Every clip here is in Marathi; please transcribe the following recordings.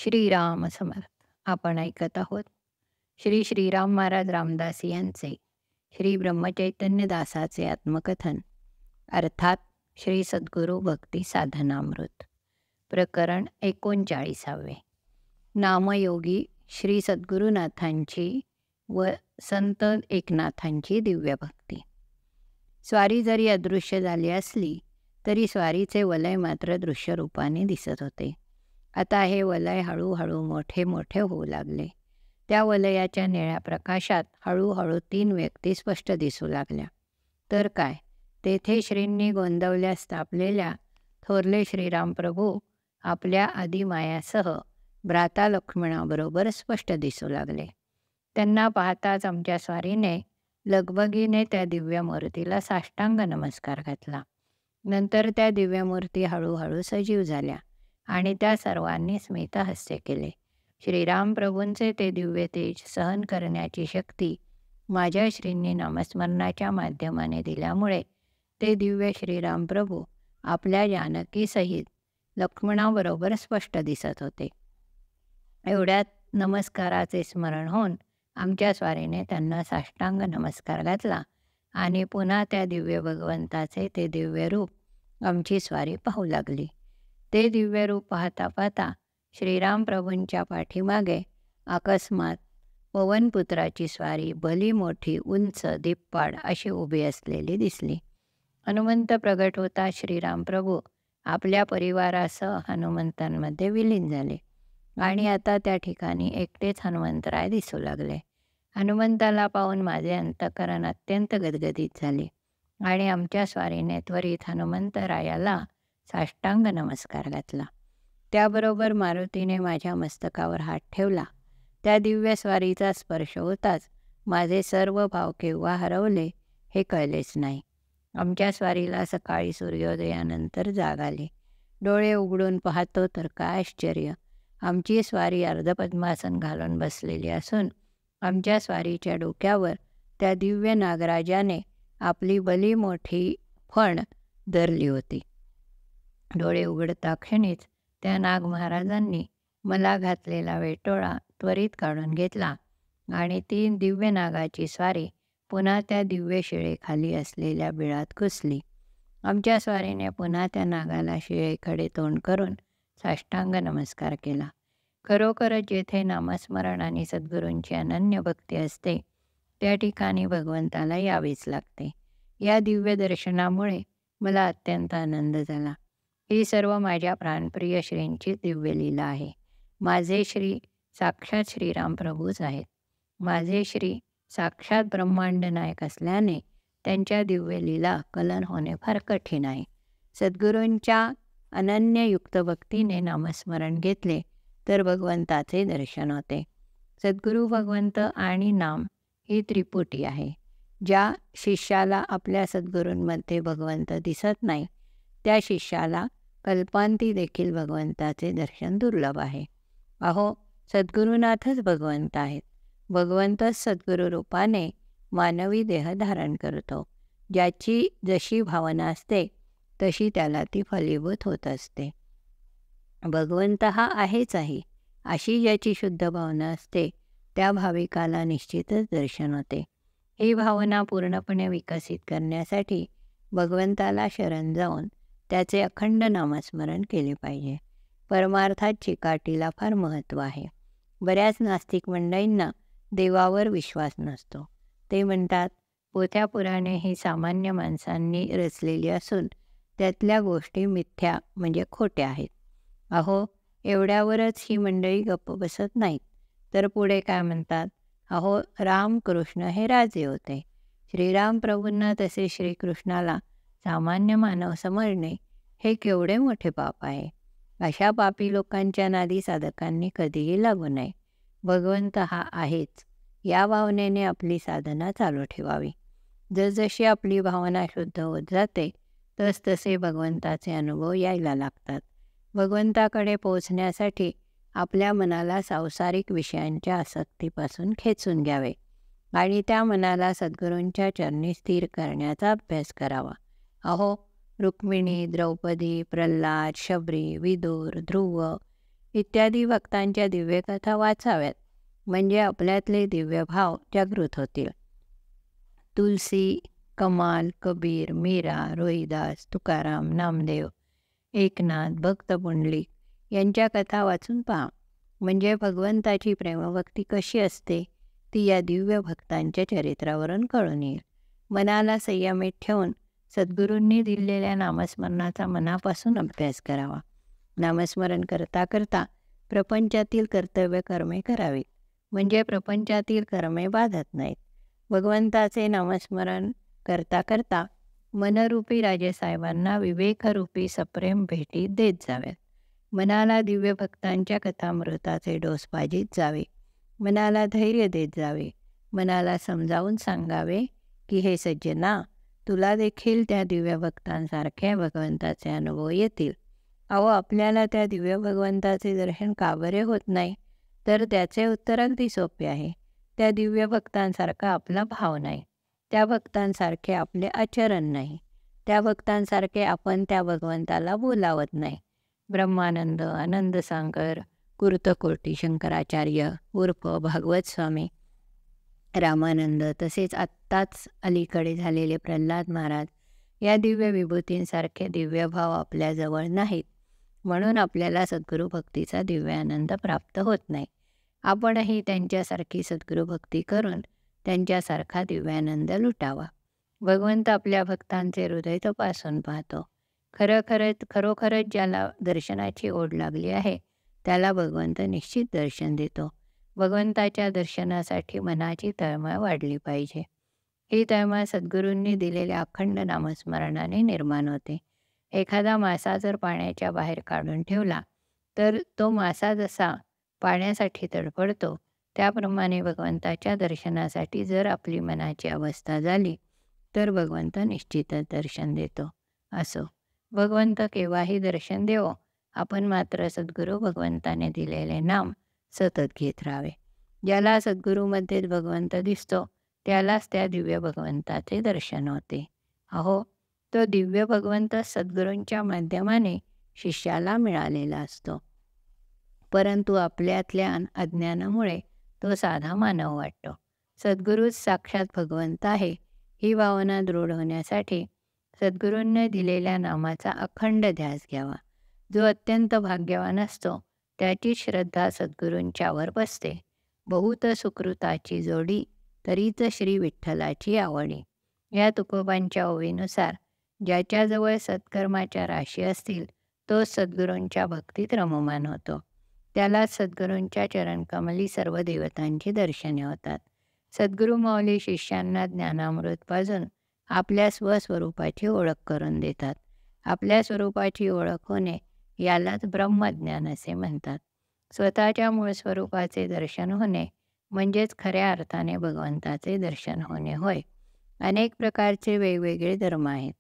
श्रीराम समर्थ. आपण ऐकत आहोत श्री श्रीराम महाराज रामदासी यांचे श्री ब्रह्मचैतन्य दासाचे आत्मकथन, अर्थात श्री सद्गुरू भक्ती साधनामृत, प्रकरण 39. नामयोगी श्री सद्गुरुनाथांची व संत एकनाथांची दिव्य भक्ती. स्वारी जरी अदृश्य झाली असली तरी स्वारीचे वलय मात्र दृश्य रूपाने दिसत होते. आता हे वलय हळूहळू मोठे मोठे होऊ लागले. त्या वलयाच्या निळ्या प्रकाशात हळूहळू 3 व्यक्ती स्पष्ट दिसू लागल्या. तर काय, तेथे श्रींनी गोंदवल्या स्थापलेल्या थोरले श्रीराम प्रभू आपल्या आदिमायासह भ्राता लक्ष्मणाबरोबर स्पष्ट दिसू लागले. त्यांना पाहताच आमच्या स्वारीने लगबगीने त्या दिव्य मूर्तीला साष्टांग नमस्कार घातला. नंतर त्या दिव्यमूर्ती हळूहळू सजीव झाल्या आणि त्या सर्वांनी स्मितहास्य केले. श्रीराम प्रभूंचे ते दिव्य तेज सहन करण्याची शक्ती माझ्या श्रींनी नामस्मरणाच्या माध्यमाने दिल्यामुळे ते दिव्य श्रीराम प्रभू आपल्या जानकीसहित लक्ष्मणाबरोबर स्पष्ट दिसत होते. एवढ्यात नमस्काराचे स्मरण होऊन आमच्या स्वारीने त्यांना साष्टांग नमस्कार घातला आणि पुन्हा त्या दिव्य भगवंताचे ते दिव्य रूप आमची स्वारी पाहू लागली. ते दिव्य रूप पाहता पाहता श्रीराम प्रभूंच्या पाठीमागे अकस्मात पवनपुत्राची स्वारी भली मोठी उंच दिप्पाड अशी उभी असलेली दिसली. हनुमंत प्रगट होता श्रीराम प्रभू आपल्या परिवारासह हनुमंतांमध्ये विलीन झाले आणि आता त्या ठिकाणी एकटेच हनुमंतराय दिसू लागले. हनुमंताला पाहून माझे अंतःकरण अत्यंत गदगदित झाले आणि आमच्या स्वारीने त्वरित हनुमंतरायाला साष्टांग नमस्कार घातला. त्याबरोबर मारुतीने माझ्या मस्तकावर हात ठेवला. त्या दिव्य स्वारीचा स्पर्श होताच माझे सर्व भाव केव्हा हरवले हे कळलेच नाही. आमच्या स्वारीला सकाळी सूर्योदयानंतर जाग आली. डोळे उघडून पाहतो तर काय आश्चर्य, आमची स्वारी अर्धपद्मासन घालून बसलेली असून आमच्या स्वारीच्या डोक्यावर त्या दिव्य नागराजाने आपली भली मोठी फण धरली होती. डोळे उघडता क्षणीच त्या नाग महाराजांनी मला घातलेला वेटोळा त्वरित काढून घेतला आणि ती दिव्य नागाची स्वारी पुन्हा त्या दिव्य शिळेखाली असलेल्या बिळात घुसली. आमच्या स्वारीने पुन्हा त्या नागाला शिळेकडे तोंड करून साष्टांग नमस्कार केला. खरोखरच जेथे नामस्मरण आणि सद्गुरूंची अनन्य भक्ती असते त्या ठिकाणी भगवंताला यावेच लागते. या दिव्य दर्शनामुळे मला अत्यंत आनंद झाला. ही सर्व माझ्या प्राणप्रिय श्रींची दिव्य लीला आहे. माझे श्री साक्षात श्रीराम प्रभूच आहेत. माझे श्री साक्षात ब्रह्मांड नायक असल्याने त्यांच्या दिव्य लीला कलन होणे फार कठीण आहे. सद्गुरूंच्या अनन्ययुक्त भक्तीने नामस्मरण घेतले तर भगवंताचे दर्शन होते. सद्गुरू भगवंत आणि नाम ही त्रिपुटी आहे. ज्या शिष्याला आपल्या सद्गुरूंमध्ये भगवंत दिसत नाही त्या शिष्याला कल्पांती देखील भगवंताचे दर्शन दुर्लभ आहे. अहो, सद्गुरुनाथच भगवंत आहेत. भगवंतच सद्गुरू रूपाने मानवी देह धारण करतो. ज्याची जशी भावना असते तशी त्याला ती फलीभूत होत असते. भगवंत हा आहेच आहे अशी ज्याची शुद्ध भावना असते त्या भाविकाला निश्चितच दर्शन होते. ही भावना पूर्णपणे विकसित करण्यासाठी भगवंताला शरण जाऊन त्याचे अखंड नामस्मरण केले पाहिजे. परमार्थात चिकाटीला फार महत्त्व आहे. बऱ्याच नास्तिक मंडळींना देवावर विश्वास नसतो. ते म्हणतात पोथ्या पुराणे ही सामान्य माणसांनी रचलेली असून त्यातल्या गोष्टी मिथ्या म्हणजे खोट्या आहेत. अहो, एवढ्यावरच ही मंडळी गप्प बसत नाहीत, तर पुढे काय म्हणतात, अहो रामकृष्ण हे राजे होते. श्रीराम प्रभूंना तसे श्रीकृष्णाला सामान्य मानव समजणे हे केवढे मोठे पाप आहे. अशा पापी लोकांच्या नादी साधकांनी कधीही लागू नये. भगवंत हा आहेच या भावनेने आपली साधना चालू ठेवावी. जसजशी आपली भावना शुद्ध होत जाते तसतसे भगवंताचे अनुभव यायला लागतात. भगवंताकडे पोहोचण्यासाठी आपल्या मनाला सांसारिक विषयांच्या आसक्तीपासून खेचून घ्यावे आणि त्या मनाला सद्गुरूंच्या चरणी स्थिर करण्याचा अभ्यास करावा. अहो, रुक्मिणी, द्रौपदी, प्रल्हाद, शबरी, विदुर, ध्रुव इत्यादी भक्तांच्या दिव्यकथा वाचाव्यात, म्हणजे आपल्यातले दिव्य भाव जागृत होतील. तुलसी, कमाल, कबीर, मीरा, रोहिदास, तुकाराम, नामदेव, एकनाथ, भक्त पुंडलिक यांच्या कथा वाचून पहा, म्हणजे भगवंताची प्रेमभक्ती कशी असते ती या दिव्य भक्तांच्या चरित्रावरून कळून येईल. मनाला संयमित ठेवून सद्गुरूंनी दिलेल्या नामस्मरणाचा मनापासून अभ्यास करावा. नामस्मरण करता करता प्रपंचातील कर्तव्य कर्मे करावीत, म्हणजे प्रपंचातील कर्मे बाधत नाहीत. भगवंताचे नामस्मरण करता करता मनरूपी राजेसाहेबांना विवेकरूपी सप्रेम भेटी देत जाव्यात. मनाला दिव्य भक्तांच्या कथामृताचे डोस पाजित जावे. मनाला धैर्य देत जावे. मनाला समजावून सांगावे की हे सज्जना, तुला देखील त्या दिव्य भक्तांसारख्या भगवंताचे अनुभव येतील. अहो, आपल्याला त्या दिव्य भगवंताचे दर्शन का बरे होत नाही? तर त्याचे उत्तर अगदी सोपे आहे. त्या दिव्य भक्तांसारखा आपला भाव नाही. त्या भक्तांसारखे आपले आचरण नाही. त्या भक्तांसारखे आपण त्या भगवंताला बोलावत नाही. ब्रह्मानंद, आनंद सांगर, कुर्तकोटी शंकराचार्य उर्फ भागवत स्वामी, रामानंद, तसेच आत्ताच अलीकडे झालेले प्रल्हाद महाराज या दिव्य विभूतींसारखे दिव्य भाव आपल्याजवळ नाहीत. म्हणून आपल्याला सद्गुरू भक्तीचा दिव्य आनंद प्राप्त होत नाही. आपणही त्यांच्यासारखी सद्गुरू भक्ती करून त्यांच्यासारखा दिव्यानंद लुटावा. भगवंत आपल्या भक्तांचे हृदय तपासून पाहतो. खरोखरच ज्याला दर्शनाची ओढ लागली आहे त्याला भगवंत निश्चित दर्शन देतो. भगवंताच्या दर्शनासाठी मनाची तळमळ वाढली पाहिजे. ही तळमळ सद्गुरूंनी दिलेल्या अखंड नामस्मरणाने निर्माण होते. एखादा मासा जर पाण्याच्या बाहेर काढून ठेवला तर तो मासा जसा पाण्यासाठी तडफडतो, त्याप्रमाणे भगवंताच्या दर्शनासाठी जर आपली मनाची अवस्था झाली तर भगवंत निश्चितच दर्शन देतो. असो, भगवंत केव्हाही दर्शन देवो, आपण मात्र सद्गुरू भगवंताने दिलेले नाम सतत घेत राहावे. ज्याला सद्गुरूमध्येच भगवंत दिसतो त्यालाच त्या दिव्य भगवंताचे दर्शन होते. अहो, तो दिव्य भगवंत सद्गुरूंच्या माध्यमाने शिष्याला मिळालेला असतो, परंतु आपल्यातल्या अज्ञानामुळे तो साधा मानव वाटतो. सद्गुरूच साक्षात भगवंत आहे ही भावना दृढ होण्यासाठी सद्गुरूंनी दिलेल्या नामाचा अखंड ध्यास घ्यावा. जो अत्यंत भाग्यवान असतो त्याची श्रद्धा सद्गुरूंच्यावर बसते. बहुत सुकृताची जोडी, तरीच श्री विठ्ठलाची आवडी. या तुकोबांच्या ओवीनुसार ज्याच्याजवळ सत्कर्माच्या राशी असतील तोच सद्गुरूंच्या भक्तीत रममान होतो. त्याला सद्गुरूंच्या चरणकमली सर्व देवतांची दर्शने होतात. सद्गुरू माऊली शिष्यांना ज्ञानामृत पाजून आपल्या स्वस्वरूपाची ओळख करून देतात. आपल्या स्वरूपाची ओळख होणे यालाच ब्रह्मज्ञान असे म्हणतात. स्वतःच्या मूळ स्वरूपाचे दर्शन होणे म्हणजेच खऱ्या अर्थाने भगवंताचे दर्शन होणे होय. अनेक प्रकारचे वेगवेगळे धर्म आहेत,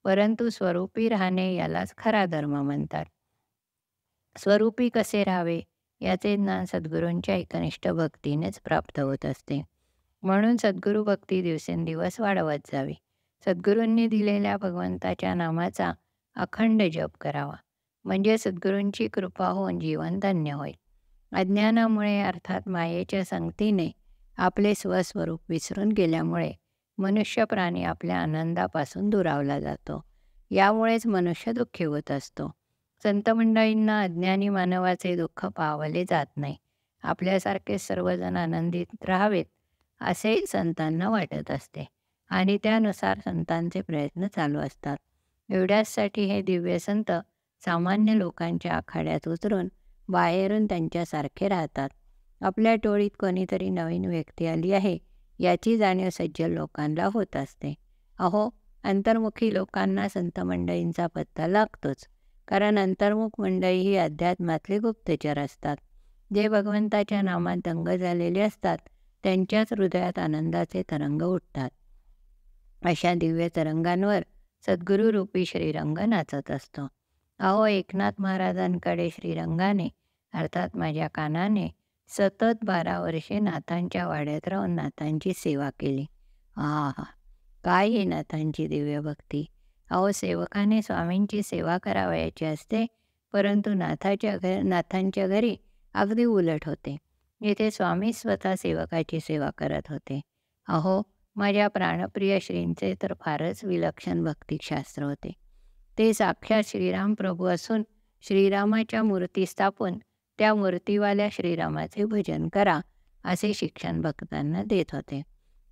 परंतु स्वरूपी राहणे यालाच खरा धर्म म्हणतात. स्वरूपी कसे राहावे याचे ज्ञान सद्गुरूंच्या एकनिष्ठ भक्तीनेच प्राप्त होत असते. म्हणून सद्गुरू भक्ती दिवसेंदिवस वाढवत जावी. सद्गुरूंनी दिलेल्या भगवंताच्या नामाचा अखंड जप करावा, म्हणजे सद्गुरूंची कृपा होऊन जीवन धन्य होईल. अज्ञानामुळे अर्थात मायेच्या संगतीने आपले स्वस्वरूप विसरून गेल्यामुळे मनुष्य प्राणी आपल्या आनंदापासून दुरावला जातो. यामुळेच मनुष्य दुःखी होत असतो. संत मंडळींना अज्ञानी मानवाचे दुःख पावले जात नाही. आपल्यासारखे सर्वजण आनंदित राहावेत असे संतांना वाटत असते आणि त्यानुसार संतांचे प्रयत्न चालू असतात. एवढ्याचसाठी हे दिव्य संत सामान्य लोकांच्या आखाड्यात उतरून बाहेरून त्यांच्यासारखे राहतात. आपल्या टोळीत कोणीतरी नवीन व्यक्ती आली आहे याची जाणीव सज्जन लोकांना होत असते. अहो, अंतर्मुखी लोकांना संत मंडळींचा पत्ता लागतोच, कारण अंतर्मुख मंडळी ही अध्यात्मातले गुप्तचर असतात. जे भगवंताच्या नामात दंग झालेले असतात त्यांच्याच हृदयात आनंदाचे तरंग उठतात. अशा दिव्य तरंगांवर सद्गुरू रूपी श्रीरंग नाचत असतो. अहो, एकनाथ महाराजांकडे श्रीरंगाने अर्थात माझ्या कानाने सतत 12 वर्षे नाथांच्या वाड्यात राहून नाथांची सेवा केली. आहा, काय ही नाथांची दिव्य भक्ती! अहो, सेवकाने स्वामींची सेवा करावयाची असते, परंतु नाथांच्या घरी अगदी उलट होते. येथे स्वामी स्वतः सेवकाची सेवा करत होते. अहो, माझ्या प्राणप्रिय श्रींचे तर फारच विलक्षण भक्तिशास्त्र होते. ते साक्षात श्रीराम प्रभू असून श्रीरामाच्या मूर्ती स्थापून त्या मूर्तीवाल्या श्रीरामाचे भजन करा असे शिक्षण भक्तांना देत होते.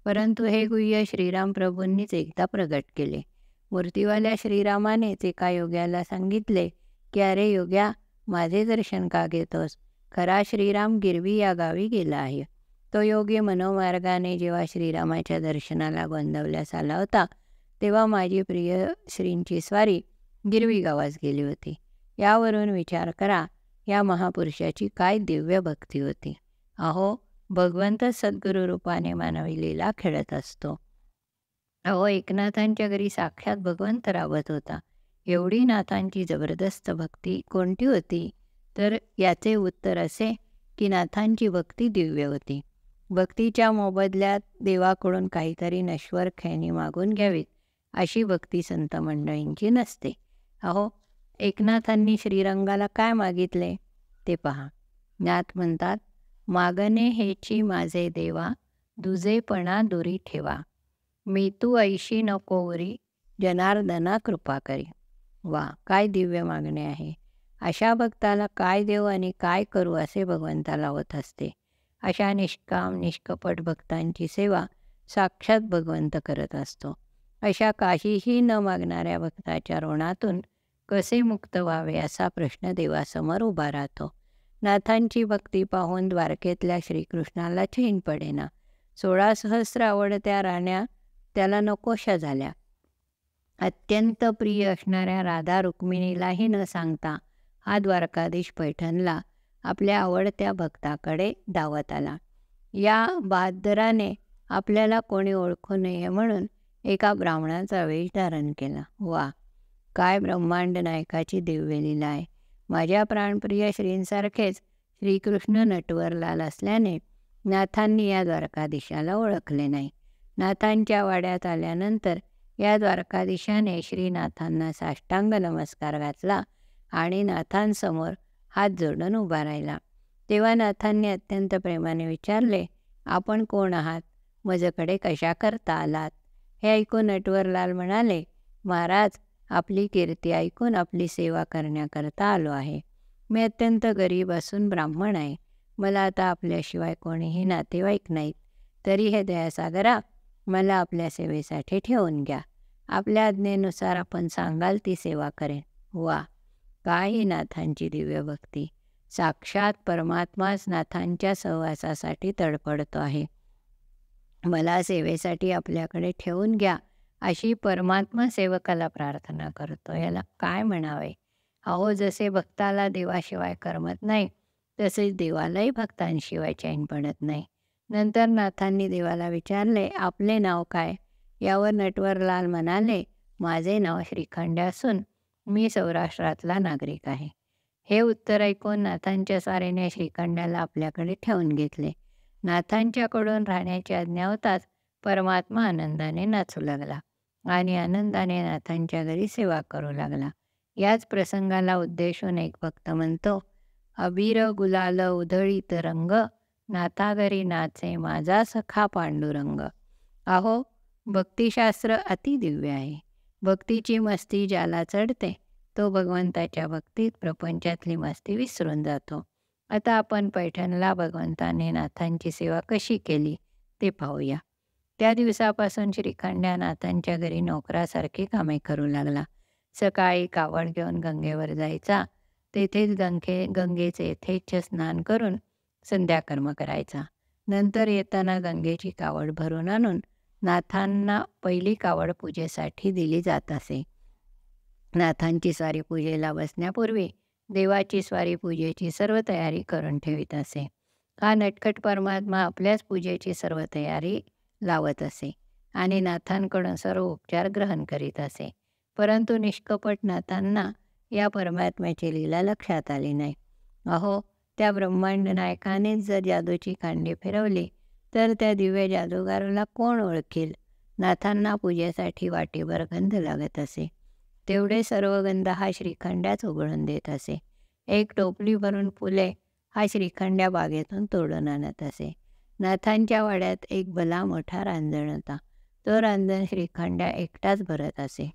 परंतु हे गुह्य श्रीराम प्रभूंनीच एकदा प्रगट केले. मूर्तीवाल्या श्रीरामानेच एका योग्याला सांगितले की अरे योग्या, माझे दर्शन का घेतोस? खरा श्रीराम गिरवी या गावी गेला आहे. तो योगी मनोमार्गाने जेव्हा श्रीरामाच्या दर्शनाला गोंदवल्यास आला होता तेव्हा माझी प्रिय श्रींची स्वारी गिरवी गावास गेली होती. यावरून विचार करा, या महापुरुषाची काय दिव्य भक्ती होती. अहो, भगवंत सद्गुरू रूपाने मानवी लीला खेळत असतो. अहो, एकनाथांच्या घरी साक्षात भगवंत रावत होता. एवढी नाथांची जबरदस्त भक्ती कोणती होती? तर याचे उत्तर असे की नाथांची भक्ती दिव्य होती. भक्तीच्या मोबदल्यात देवाकडून काहीतरी नश्वर खेळणी मागून घ्यावीत अशी भक्ती संत मंडळींची नसते. अहो, एकनाथांनी श्रीरंगाला काय मागितले ते पहा. नाथ म्हणतात, मागणे हेची माझे देवा, दुजेपणा दुरी ठेवा. मी तू ऐशी नको उरी, जनार्दना कृपा करी. वा, काय दिव्य मागणे आहे. अशा भक्ताला काय देऊ आणि काय करू असे भगवंताला होत असते. अशा निष्काम निष्कपट भक्तांची सेवा साक्षात भगवंत करत असतो. अशा काहीही न मागणाऱ्या भक्ताच्या ऋणातून कसे मुक्त व्हावे असा प्रश्न देवासमोर उभा राहतो. नाथांची भक्ती पाहून द्वारकेतल्या श्रीकृष्णाला चैन पडेना. 16 सहस्र आवडत्या राण्या त्याला नकोशा झाल्या. अत्यंत प्रिय असणाऱ्या राधा रुक्मिणीलाही न सांगता हा द्वारकाधीश पैठणला आपल्या आवडत्या भक्ताकडे धावत आला. या बहादराने आपल्याला कोणी ओळखू नये म्हणून एका ब्राह्मणाचा वेश धारण केला. वा, काय ब्रह्मांड नायकाची दिव्य लीला आहे. माझ्या प्राणप्रिय श्रींसारखेच श्रीकृष्ण नटवरलाल असल्याने नाथांनी या द्वारकाधीशाला ओळखले नाही. नाथांच्या वाड्यात आल्यानंतर या द्वारकाधीशाने श्रीनाथांना साष्टांग नमस्कार घातला आणि नाथांसमोर हात जोडून उभा राहिला. तेव्हा नाथांनी अत्यंत प्रेमाने विचारले, आपण कोण आहात? माझ्याकडे कशा करता आलात? हे ऐकून नटवरलाल म्हणाले, महाराज, आपली कीर्ती ऐकून आपली सेवा करण्याकरता आलो आहे. मी अत्यंत गरीब असून ब्राह्मण आहे. मला आता आपल्याशिवाय कोणीही नातेवाईक नाहीत. तरी हे दयासागरा, मला आपल्या सेवेसाठी ठेवून घ्या. आपल्या आज्ञेनुसार आपण सांगाल ती सेवा करेन. वा, काय नाथांची दिव्य भक्ती. साक्षात परमात्माच नाथांच्या सहवासासाठी तडफडतो आहे. मला सेवेसाठी आपल्याकडे ठेवून घ्या अशी परमात्मा सेवकाला प्रार्थना करतो. याला काय म्हणावे. अहो, जसे भक्ताला देवाशिवाय करमत नाही तसेच देवालाही भक्तांशिवाय चैन पडत नाही. नंतर नाथांनी देवाला विचारले, आपले नाव काय? यावर नटवरलाल म्हणाले, माझे नाव श्रीखंड असून मी सौराष्ट्रातला नागरिक आहे. हे उत्तर ऐकून नाथांच्या सारेने श्रीखंडाला आपल्याकडे ठेवून घेतले. नाथांच्याकडून राहण्याची आज्ञा होताच परमात्मा आनंदाने नाचू लागला आणि आनंदाने नाथांच्या घरी सेवा करू लागला. याच प्रसंगाला उद्देशून एक भक्त म्हणतो, अबीर गुलाल उधळीत रंग, नाथाघरी नाचे माझा सखा पांडुरंग. अहो, भक्तिशास्त्र अतिदिव्य आहे. भक्तीची मस्ती ज्याला चढते तो भगवंताच्या भक्तीत प्रपंचातली मस्ती विसरून जातो. आता आपण पैठणला भगवंताने नाथांची सेवा कशी केली ते पाहूया. त्या दिवसापासून श्रीखंड्या नाथांच्या घरी नोकरासारखी कामे करू लागला. सकाळी कावड घेऊन गंगेवर जायचा. तेथेच गंगेचे यथेच्छ स्नान करून संध्याकर्म करायचा. नंतर येताना गंगेची कावड भरून आणून नाथांना पहिली कावड पूजेसाठी दिली जात असे. नाथांची स्वारी पूजेला बसण्यापूर्वी देवाची स्वारी पूजेची सर्व तयारी करून ठेवीत असे. हा नटखट परमात्मा आपल्याच पूजेची सर्व तयारी लावत असे आणि नाथांकडून सर्व उपचार ग्रहण करीत असे. परंतु निष्कपट नाथांना या परमात्म्याची लीला लक्षात आली नाही. अहो, त्या ब्रह्मांड नायकानेच जर जादूची कांडी फिरवली तर त्या दिव्य जादूगाराला कोण ओळखेल. नाथांना पूजेसाठी वाटीभर गंध लागत असे. तेवढे सर्व गंध हा श्रीखंड्याच उघडून देत असे. एक टोपली भरून फुले हा श्रीखंड या बागेतून तोडून आणत असे. नाथांच्या वाड्यात एक भला मोठा रांजण होता. तो रांजण श्रीखंड एकटाच भरत असे.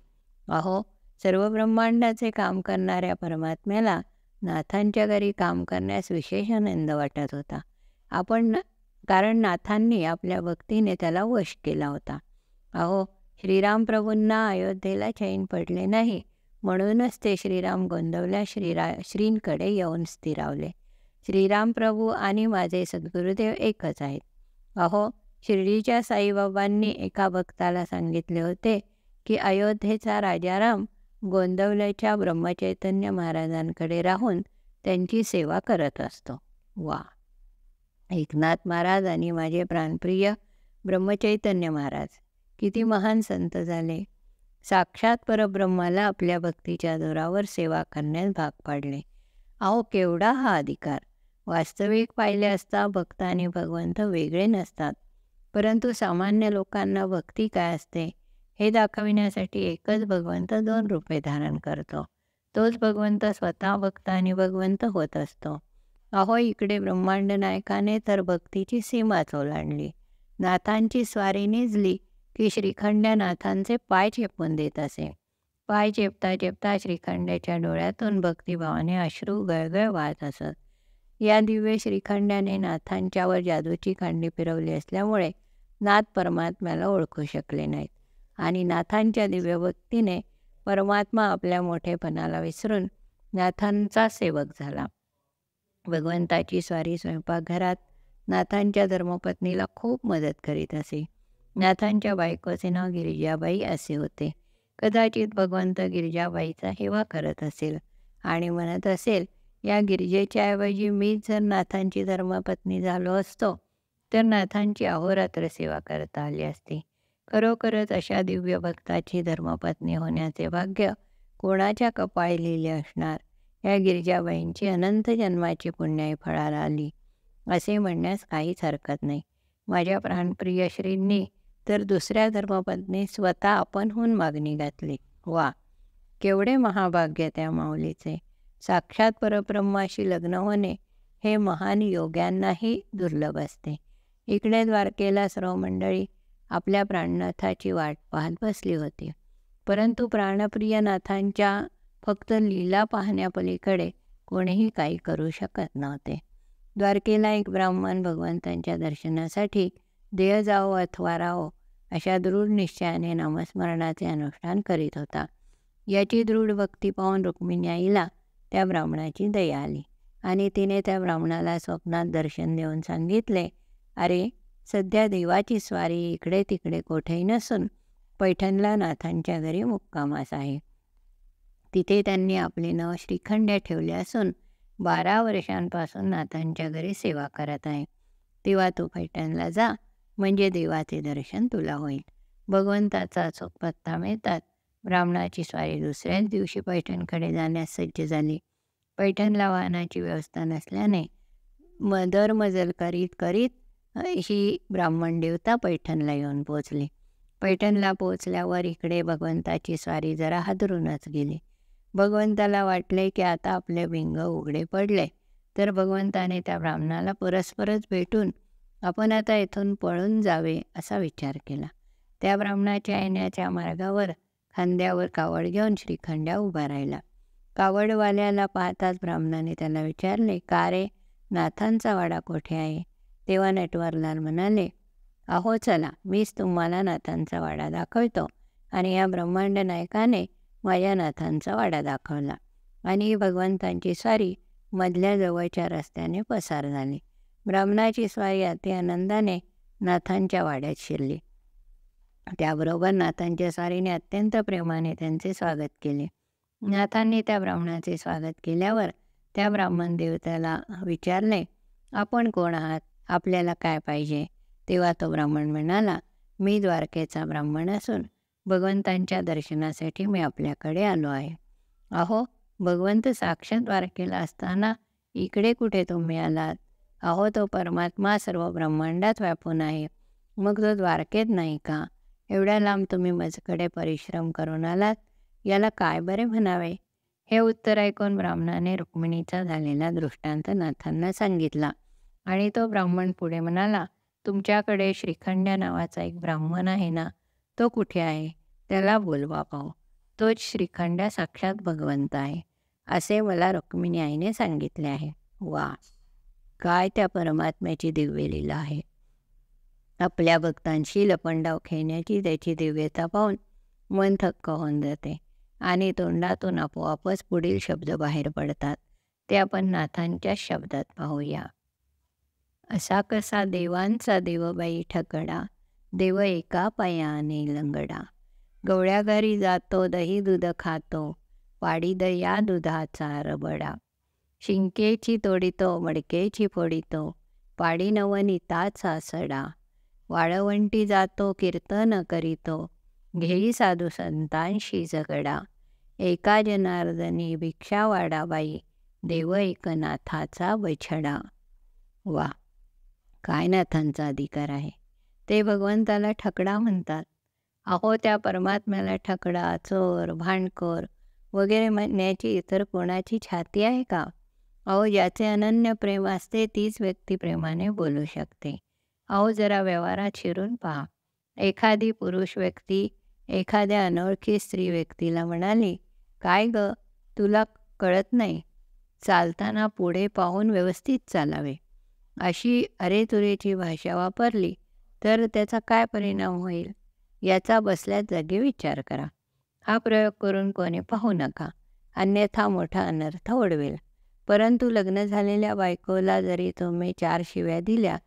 अहो, सर्व ब्रह्मांडाचे काम करणाऱ्या परमात्म्याला नाथांच्या घरी काम करण्यास विशेष आनंद वाटत होता. कारण नाथांनी आपल्या भक्तीने त्याला वश केला होता. अहो, श्रीराम प्रभूंना अयोध्येला चैन पडले नाही, म्हणूनच ते श्रीराम गोंदवल्या श्रींकडे येऊन स्थिरावले. श्रीराम प्रभू आणि माझे सद्गुरुदेव एकच आहेत. अहो, शिर्डीच्या साईबाबांनी एका भक्ताला सांगितले होते की अयोध्येचा राजाराम गोंदवल्याच्या ब्रह्मचैतन्य महाराजांकडे राहून त्यांची सेवा करत असतो. वा! एकनाथ महाराज आणि माझे प्राणप्रिय ब्रह्मचैतन्य महाराज किती महान संत झाले. साक्षात परब्रह्माला आपल्या भक्तीच्या जोरावर सेवा करण्यास भाग पाडले. अहो, केवढा हा अधिकार! वास्तविक पाहिले असता भक्त आणि भगवंत वेगळे नसतात, परंतु सामान्य लोकांना भक्ती काय असते हे दाखविण्यासाठी एकच भगवंत 2 रूपे धारण करतो. तोच भगवंत स्वतः भक्त आणि भगवंत होत असतो. अहो, इकडे ब्रह्मांड नायकाने तर भक्तीची सीमाच ओलांडली. नाथांची स्वारी निजली की श्रीखंड नाथांचे पाय चेपून देत असे. पाय चेपता चेपता श्रीखंड्याच्या डोळ्यातून भक्तिभावाने अश्रू गळगळ वाहत असत. या दिव्य श्रीखंड्याने नाथांच्यावर जादूची कांडी फिरवली असल्यामुळे नाथ परमात्म्याला ओळखू शकले नाहीत आणि नाथांच्या दिव्य भक्तीने परमात्मा आपल्या मोठेपणाला विसरून नाथांचा सेवक झाला. भगवंताची स्वारी स्वयंपाकघरात नाथांच्या धर्मपत्नीला खूप मदत करीत असे. नाथांच्या बायकोचे नाव गिरिजाबाई असे होते. कदाचित भगवंत गिरिजाबाईचा हेवा करत असेल आणि म्हणत असेल, या गिरिजेच्या ऐवजी मीच जर नाथांची धर्मपत्नी झालो असतो तर नाथांची अहोरात्र सेवा करता आली असती. खरोखरच अशा दिव्य भक्ताची धर्मपत्नी होण्याचे भाग्य कोणाच्या कपाळी लिहिले असणार. या गिरिजाबाईंची अनंत जन्माची पुण्याई फळाला आली असे म्हणण्यास काहीच हरकत नाही. माझ्या प्राणप्रिय श्रींनी तर दुसऱ्या धर्मपत्नी स्वतः आपणहून मागणी घातली. वा! केवढे महाभाग्य त्या माऊलीचे. साक्षात परब्रह्माशी लग्न होणे हे महान योग्यांनाही दुर्लभ असते. इकडे द्वारकेला सर्व मंडळी आपल्या प्राणनाथाची वाट पाहत बसली होती, परंतु प्राणप्रिय नाथांच्या फक्त लीला पाहण्यापलीकडे कोणीही काही करू शकत नव्हते. द्वारकेला एक ब्राह्मण भगवंतांच्या दर्शनासाठी देह जाओ अथवा राहो अशा दृढ निश्चयाने नामस्मरणाचे अनुष्ठान करीत होता. याची दृढ भक्ती पाहून रुक्मिणी आईला त्या ब्राह्मणाची दया आली आणि तिने त्या ब्राह्मणाला स्वप्नात दर्शन देऊन सांगितले, अरे, सध्या देवाची स्वारी इकडे तिकडे कोठेही नसून पैठणला नाथांच्या घरी मुक्कामास आहे. तिथे त्यांनी आपले नाव श्रीखंड्या ठेवले असून 12 वर्षांपासून नाथांच्या घरी सेवा करत आहे. तेव्हा तू पैठणला जा, म्हणजे देवाचे दर्शन तुला होईल. भगवंताचा अचूक पत्ता मिळतात ब्राह्मणाची स्वारी दुसऱ्याच दिवशी पैठणकडे जाण्यास सज्ज झाली. पैठणला वाहनाची व्यवस्था नसल्याने दरमजल करीत करीत ही ब्राह्मण देवता पैठणला येऊन पोचली. पैठणला पोचल्यावर इकडे भगवंताची स्वारी जरा हादरूनच गेली. भगवंताला वाटले की आता आपले बिंग उघडे पडले, तर भगवंताने त्या ब्राह्मणाला परस्परच भेटून आपण आता येथून पळून जावे असा विचार केला. त्या ब्राह्मणाच्या येण्याच्या मार्गावर खांद्यावर कावड घेऊन श्रीखंड्या उभा राहिला. कावडवाल्याला पाहताच ब्राह्मणाने त्याला विचारले, का रे, नाथांचा वाडा कोठे आहे? तेव्हा नटवरलाल म्हणाले, अहो चला, मीच तुम्हाला नाथांचा वाडा दाखवतो. आणि या ब्रह्मांड नायकाने माझ्या नाथांचा वाडा दाखवला आणि भगवंतांची स्वारी मधल्या जवळच्या रस्त्याने पसार झाली. ब्राह्मणाची स्वारी अति आनंदाने नाथांच्या वाड्यात शिरली. त्याबरोबर नाथांच्या स्वारीने अत्यंत प्रेमाने त्यांचे स्वागत केले. नाथांनी त्या ब्राह्मणाचे स्वागत केल्यावर त्या ब्राह्मण देवतेला विचारले, आपण कोण आहात? आपल्याला काय पाहिजे? तेव्हा तो ब्राह्मण म्हणाला, मी द्वारकेचा ब्राह्मण असून भगवंतांच्या दर्शनासाठी मी आपल्याकडे आलो आहे. अहो, भगवंत साक्षात द्वारकेला असताना इकडे कुठे तुम्ही आलात? अहो, तो परमात्मा सर्व ब्रह्मांडात व्यापून आहे, मग तो द्वारकेत नाही का? एवढ्या लांब तुम्ही माझ्याकडे परिश्रम करून आलात, याला काय बरे म्हणावे? हे उत्तर ऐकून ब्राह्मणाने रुक्मिणीचा झालेला दृष्टांत नाथांना सांगितला आणि तो ब्राह्मण पुढे म्हणाला, तुमच्याकडे श्रीखंड्या नावाचा एक ब्राह्मण आहे ना, तो कुठे आहे? त्याला बोलवा पाहू. तोच श्रीखंड्या साक्षात भगवंत आहे, असे मला रुक्मिणी आईने सांगितले आहे. वा, काय त्या परमात्म्याची दिव्य लीला आहे. आपल्या भक्तांशी लपंडाव खेळण्याची त्याची दिव्यता पाहून मन थक्क होऊन जाते आणि तोंडातून आपोआपच पुढील शब्द बाहेर पडतात. ते आपण नाथांच्याच शब्दात पाहूया. असा कसा देवांचा देवबाई ठकडा, देव एका पायाने लंगडा. गवळ्या घरी जातो दही दूध खातो, पाडी दया दुधाचा रबडा. शिंकेची तोडितो मडकेची फोडितो, पाडी नवनीताचा सडा. वाळवंटी जातो कीर्तन करीतो, घेई साधू संतांशी झगडा. एका जनार्दनी भिक्षा वाडाबाई, देव एकनाथाचा बछडा. वा, काय नाथांचा अधिकार आहे. ते भगवंताला ठकडा म्हणतात. अहो, त्या परमात्म्याला ठकडा, चोर, भांडखोर वगैरे म्हणण्याची इतर कोणाची छाती आहे का? अहो, ज्याचे अनन्य प्रेम असते तीच व्यक्ती प्रेमाने बोलू शकते. अहो, जरा व्यवहारात शिरून पहा. एखादी पुरुष व्यक्ती एखाद्या अनोळखी स्त्री व्यक्तीला म्हणाली, काय ग, तुला कळत नाही, चालताना पुढे पाहून व्यवस्थित चालावे, अशी अरेतुरेची भाषा वापरली तर त्याचा काय परिणाम होईल याचा बसल्या जागी विचार करा. हा प्रयोग करून कोणी पाहू नका, अन्यथा मोठा अनर्थ ओढवेल. परंतु लग्न झालेल्या बायकोला जरी तुम्ही 4 शिव्या दिल्या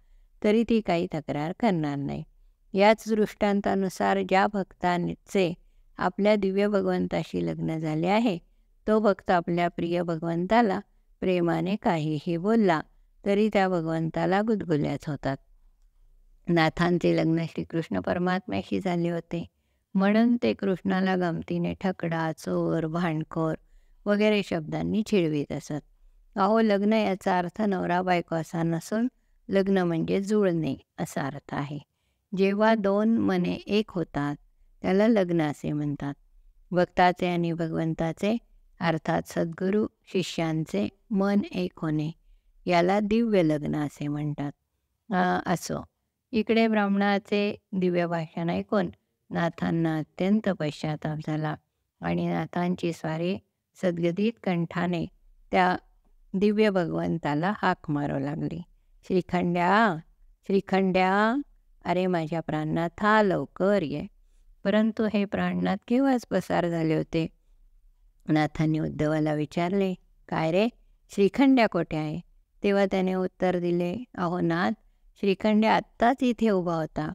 तरी ती काही तक्रार करणार नाही. याच दृष्टांतानुसार ज्या भक्तांचे आपल्या दिव्य भगवंताशी लग्न झाले आहे, तो भक्त आपल्या प्रिय भगवंताला प्रेमाने काहीही बोलला तरी त्या भगवंताला गुदगुल्याच होतात. नाथांचे लग्न श्रीकृष्ण परमात्म्याशी झाले होते, म्हणून ते कृष्णाला गमतीने ठकडा, चोर, भांडखोर वगैरे शब्दांनी चिडवीत असत. अहो, लग्न याचा अर्थ नवरा बायको असा नसून लग्न म्हणजे जुळणे असा अर्थ आहे. जेव्हा 2 मने एक होतात त्याला लग्न असे म्हणतात. भक्ताचे आणि भगवंताचे अर्थात सद्गुरू शिष्यांचे मन एक होणे याला दिव्य लग्न असे म्हणतात. असो, इकडे ब्राह्मणाचे दिव्य भाषण ऐकून नाथांना अत्यंत पश्चाताप झाला आणि नाथांची स्वारी सद्गदित कंठाने त्या दिव्य भगवंताला हाक मारू लागली, श्रीखंड्या, श्रीखंड्या, अरे माझ्या प्राणनाथा, लवकर ये. परंतु हे प्राणनाथ केव्हाच पसार झाले होते. नाथांनी उद्धवाला विचारले, काय रे, श्रीखंड्या कोठे आहे? तेव्हा त्याने उत्तर दिले, अहो नाथ, श्रीखंड्या आत्ताच इथे उभा होता.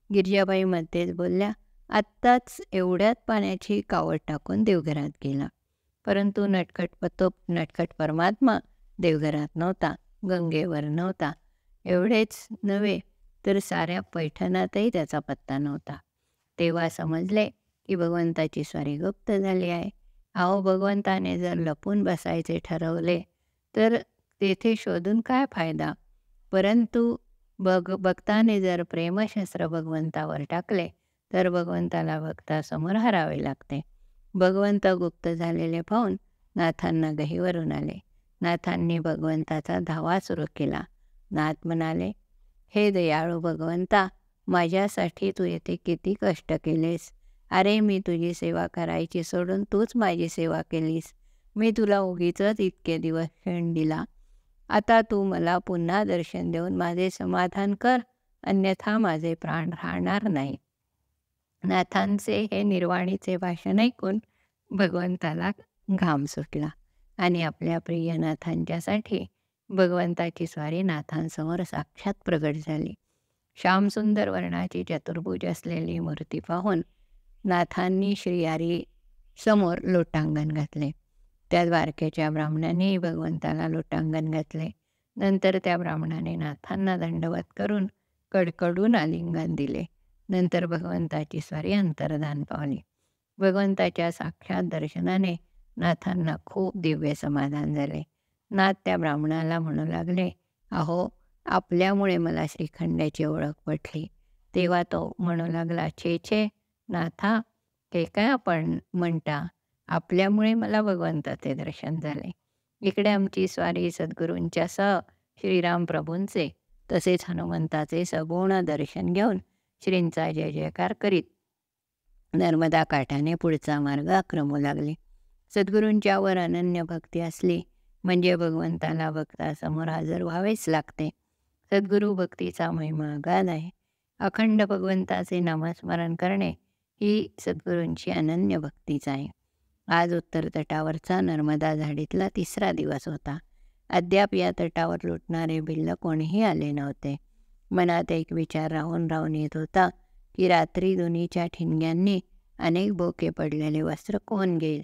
गिरजाबाई मध्येच बोलल्या, आत्ताच एवढ्यात पाण्याची कावड टाकून देवघरात गेला. परंतु नटखट परमात्मा देवघरात नव्हता, गंगेवर नव्हता. एवढेच नव्हे तर साऱ्या पैठणातही त्याचा पत्ता नव्हता. तेव्हा समजले की भगवंताची स्वारी गुप्त झाली आहे. अहो, भगवंताने जर लपून बसायचे ठरवले तर तेथे शोधून काय फायदा. परंतु भक्ताने जर प्रेमशस्त्र भगवंतावर टाकले तर भगवंताला भक्तासमोर हरावे लागते. भगवंत गुप्त झालेले पाहून नाथांना गहिवरून आले. नाथांनी भगवंताचा धावा सुरू केला. नाथ म्हणाले, हे दयाळू भगवंता, माझ्यासाठी तू येथे किती कष्ट केलेस. अरे, मी तुझी सेवा करायची सोडून तूच माझी सेवा केलीस. मी तुला उगीचच इतके दिवस क्षण दिला. आता तू मला पुन्हा दर्शन देऊन माझे समाधान कर, अन्यथा माझे प्राण राहणार नाही. नाथांचे हे निर्वाणीचे भाषण ऐकून भगवंताला घाम सुटला आणि आपल्या प्रिय नाथांच्यासाठी भगवंताची स्वारी नाथांसमोर साक्षात प्रगट झाली. श्यामसुंदर वर्णाची चतुर्भुज असलेली मूर्ती पाहून नाथांनी श्रीहरी समोर लोटांगण घातले. त्या द्वारकेच्या ब्राह्मणानेही भगवंताला लोटांगण घातले. नंतर त्या ब्राह्मणाने नाथांना दंडवत करून कडकडून आलिंगन दिले. नंतर भगवंताची स्वारी अंतर्धान पावली. भगवंताच्या साक्षात दर्शनाने नाथांना खूप दिव्य समाधान झाले. नाथ त्या ब्राह्मणाला म्हणू लागले, अहो, आपल्यामुळे मला श्रीखंड्याची ओळख पटली. तेव्हा तो म्हणू लागला, छे छे नाथा, हे काय आपण म्हणता, आपल्यामुळे मला भगवंताचे दर्शन झाले. इकडे आमची स्वारी सद्गुरूंच्या सह श्रीराम प्रभूंचे तसेच हनुमंताचे सगुण दर्शन घेऊन श्रींचा जय जयकार करीत नर्मदा काठाने पुढचा मार्ग आक्रमू लागले. सद्गुरूंच्या वर अनन्य भक्ती असली म्हणजे भगवंताला भक्तासमोर हजर व्हावेच लागते. सद्गुरू भक्तीचा महिमा अगाध आहे. अखंड भगवंताचे नामस्मरण करणे ही सद्गुरूंची अनन्य भक्तीच आहे. आज उत्तर तटावरचा नर्मदा झाडीतला 3रा दिवस होता. अद्याप या तटावर लुटणारे भिल्ल कोणीही आले नव्हते. मनात एक विचार राहून राहून येत होता की रात्री दोन्हीच्या ठिणग्यांनी अनेक बोके पडलेले वस्त्र कोण घेईल.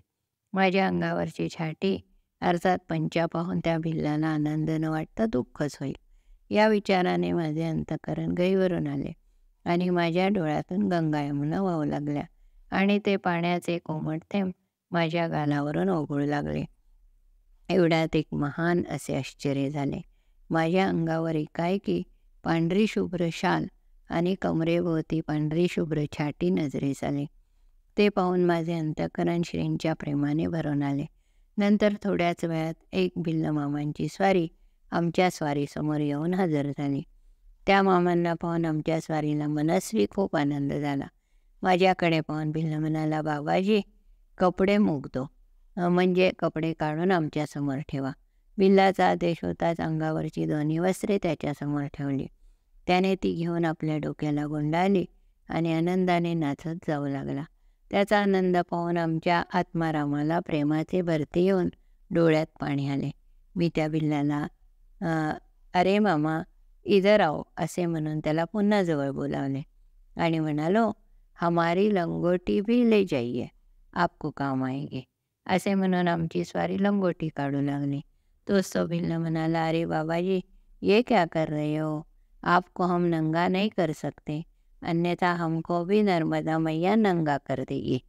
माझ्या अंगावरची छाटी अर्थात पंचा पाहून त्या भिल्लाला आनंद न वाटता दुःखच होईल. या विचाराने माझे अंतःकरण गहिवरून आले आणि माझ्या डोळ्यातून गंगा यमुना वाहू लागल्या आणि ते पाण्याचे कोमट थेंब माझ्या गालावरून ओघळू लागले. एवढ्यात एक महान असे आश्चर्य झाले. माझ्या अंगावर एकाएकी पांढरी शुभ्र शाल आणि कमरेभोवती पांढरी शुभ्र छाटी नजरेस आली. ते पाहून माझे अंतःकरण श्रींच्या प्रेमाने भरून आले. नंतर थोड्याच वेळात एक भिल्ल मामांची स्वारी आमच्या स्वारीसमोर येऊन हजर झाली. त्या मामांना पाहून आमच्या स्वारीला मनस्वी खूप आनंद झाला. माझ्याकडे पाहून भिल्ल म्हणाला, बाबाजी कपडे मुक म्हणजे कपडे काढून आमच्यासमोर ठेवा. भिल्लाचा आदेश होताच अंगावरची दोन्ही वस्त्रे त्याच्यासमोर ठेवली. त्याने ती घेऊन आपल्या डोक्याला गुंडाळली आणि आनंदाने नाचत जाऊ लागला. त्याचा आनंद पाहून आमच्या आत्मारामाला प्रेमाचे भरती येऊन डोळ्यात पाणी आले. मी त्या भिल्लाला अरे मामा इधर आओ असे म्हणून त्याला पुन्हा जवळ बोलावले आणि म्हणालो, हमारी लंगोटी भी ले जाइए, आपको काम आएगी. असे म्हणून आमची स्वारी लंगोटी काढू लागली. तोच तो भिल्ल म्हणाला, अरे बाबाजी ये क्या कर रहे हो, आपको हम नंगा नहीं कर सकते, अन्यथा हमको भी नर्मदा मैया नंगा कर देगी.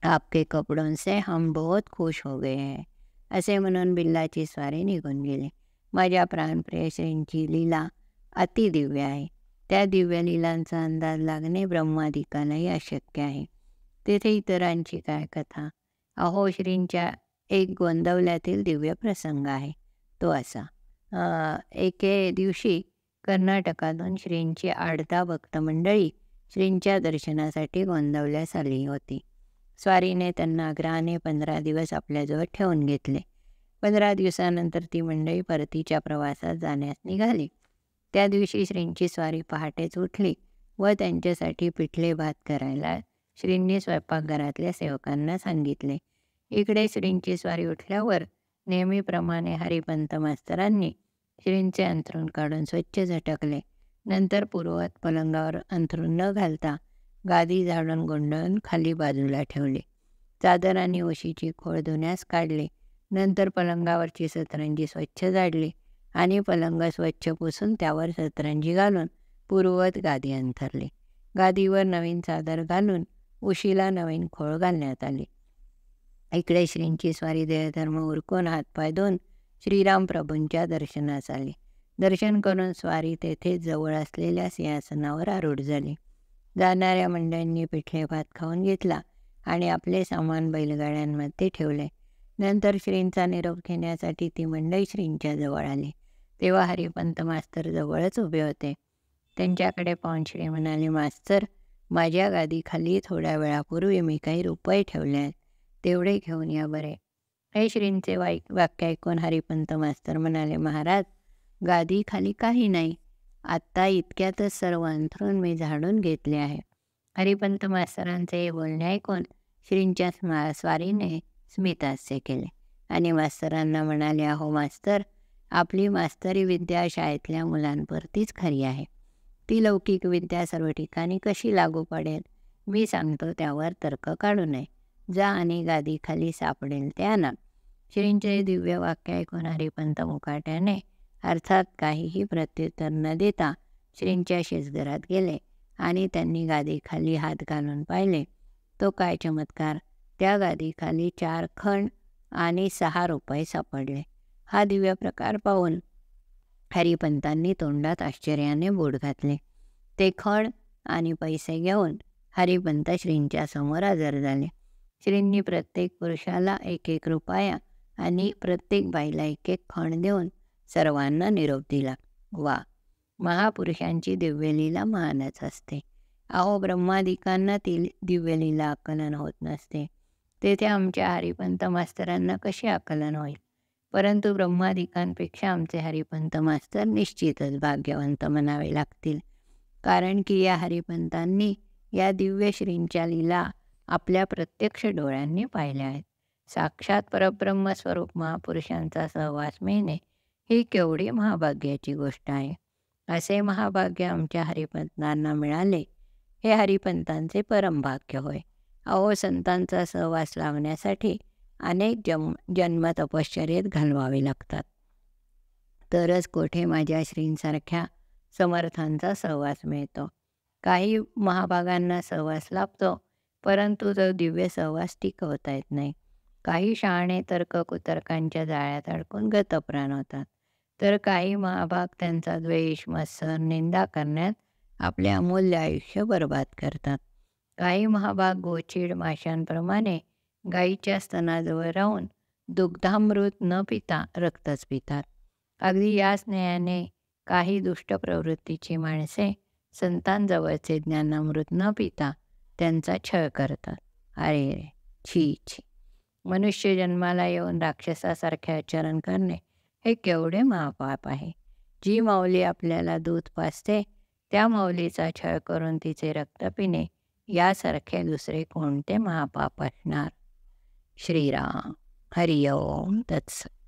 आपके कपड़ों से हम बहुत खुश हो गए हैं. असे म्हणून बिल्लाची स्वारी निघून गेली. माझ्या प्राणप्रिय श्रींची लीला अतिदिव्य आहे. त्या दिव्य लीलांचा अंदाज लागणे ब्रह्मादिकालाही अशक्य आहे. तेथे इतरांची काय कथा. अहो श्रींच्या एक गोंदवल्यातील दिव्य प्रसंग आहे. तो असा, एके दिवशी कर्नाटकातून श्रींची 8-10 भक्तमंडळी श्रींच्या दर्शनासाठी गोंदवल्यास आली होती. स्वारीने त्यांना आग्रहाने 15 दिवस आपल्याजवळ ठेवून घेतले. 15 दिवसानंतर ती मंडळी परतीच्या प्रवासात जाण्यास निघाली. त्या दिवशी श्रींची स्वारी पहाटेच उठली व त्यांच्यासाठी पिठले भात करायला श्रींनी स्वयंपाकघरातल्या सेवकांना सांगितले. इकडे श्रींची स्वारी उठल्यावर नेहमीप्रमाणे हरिपंत मास्तरांनी श्रींचे अंथरूण काढून स्वच्छ झटकले. नंतर पूर्ववत पलंगावर अंथरूण न घालता गादी झाडून गुंडाळून खाली बाजूला ठेवली. चादर आणि उशीची खोळ धुण्यास काढली. नंतर पलंगावरची सतरंजी स्वच्छ झाडली आणि पलंग स्वच्छ पुसून त्यावर सतरंजी घालून पूर्ववत गादी अंथरली. गादीवर नवीन चादर घालून उशीला नवीन खोळ घालण्यात आली. इकडे श्रींची स्वारी देहधर्म उरकून हातपाय धुवून श्रीराम प्रभूंच्या दर्शनास आली. दर्शन करून स्वारी तेथे जवळ असलेल्या सिंहासनावर आरूढ झाली. जाणाऱ्या मंडळींनी पिठले भात खाऊन घेतला आणि आपले सामान बैलगाड्यांमध्ये ठेवले. नंतर श्रींचा निरोप घेण्यासाठी ती मंडळी श्रींच्या जवळ आली. तेव्हा हरिपंत मास्तर जवळच उभे होते. त्यांच्याकडे पाहून श्री म्हणाले, मास्तर माझ्या गादीखाली थोड्या वेळापूर्वी मी काही रुपये ठेवले आहेत, तेवढे घेऊन या बरे. हे श्रींचे वाक्य ऐकून हरिपंत मास्तर म्हणाले, महाराज गादीखाली काही नाही, आत्ता इतक्यातच सर्व अंथरूण मी झाडून घेतले आहे. हरिपंत मास्तरांचे हे बोलणे ऐकून श्रींच्या स्वारीने स्मितहास्य केले आणि मास्तरांना म्हणाले, अहो मास्तर आपली मास्तरी विद्या शाळेतल्या मुलांपुरतीच खरी आहे. ती लौकिक विद्या सर्व ठिकाणी कशी लागू पडेल मी सांगतो, त्यावर तर्क काढू नये. जा आणि गादीखाली सापडेल ते आणा. श्रींचे दिव्य वाक्य ऐकून हरिपंत मुकाट्याने अर्थात काहीही प्रत्युत्तर न देता श्रींच्या शेजघरात गेले आणि त्यांनी गादीखाली हात घालून पाहिले. तो काय चमत्कार, त्या गादीखाली 4 खण आणि 6 रुपये सापडले. हा दिव्य प्रकार पाहून हरिपंतांनी तोंडात आश्चर्याने बोट घातले. ते खण आणि पैसे घेऊन हरिपंत श्रींच्या समोर हजर झाले. श्रींनी प्रत्येक पुरुषाला 1-1 रुपया आणि प्रत्येक बाईला 1-1 खण देऊन सर्वांना निरोप दिला. वा, महापुरुषांची दिव्यलीला महानच असते. अहो, ब्रह्मादिकांना ती दिव्यलीला आकलन होत नसते. तेथे आमच्या हरिपंत मास्तरांना कशी आकलन होईल? परंतु ब्रह्मादिकांपेक्षा आमचे हरिपंत मास्तर निश्चितच भाग्यवंत म्हणावे लागतील. कारण की या हरिपंतांनी या दिव्य श्रींच्या लीला आपल्या प्रत्यक्ष डोळ्यांनी पाहिल्या आहेत. साक्षात परब्रह्म स्वरूप महापुरुषांचा सहवास मिळणे ही केवढी महाभाग्याची गोष्ट आहे. असे महाभाग्य आमच्या हरिपंतांना मिळाले हे हरिपंतांचे परमभाग्य होय. अहो, संतांचा सहवास लावण्यासाठी अनेक जन्म तपश्चर्येत घालवावे लागतात. तरच कोठे माझ्या श्रींसारख्या समर्थांचा सहवास मिळतो. काही महाभागांना सहवास लाभतो, परंतु तो दिव्य सहवास टिकवता येत नाही. काही शहाणे तर्ककुतर्कांच्या जाळ्यात अडकून गतप्राण होतात. तर काही महाभाग त्यांचा द्वेष, मत्सर, निंदा करण्यात आपले अमूल्य आयुष्य बर्बाद करतात. काही महाभाग गोचिड माशांप्रमाणे गाईच्या स्तनाजवळ राहून दुग्धामृत न पिता रक्तच पितात. अगदी याच न्यायाने काही दुष्ट प्रवृत्तीची माणसे संतांजवळचे ज्ञानामृत न पिता त्यांचा छळ करतात. अरे रे, छी छी! मनुष्य जन्माला येऊन राक्षसासारखे आचरण करणे हे केवढे महापाप आहे. जी माऊली आपल्याला दूध पाजते त्या माऊलीचा छळ करून तिचे रक्त पिणे यासारखे दुसरे कोणते महापाप असणार? श्रीराम. हरि ओम तत्सत.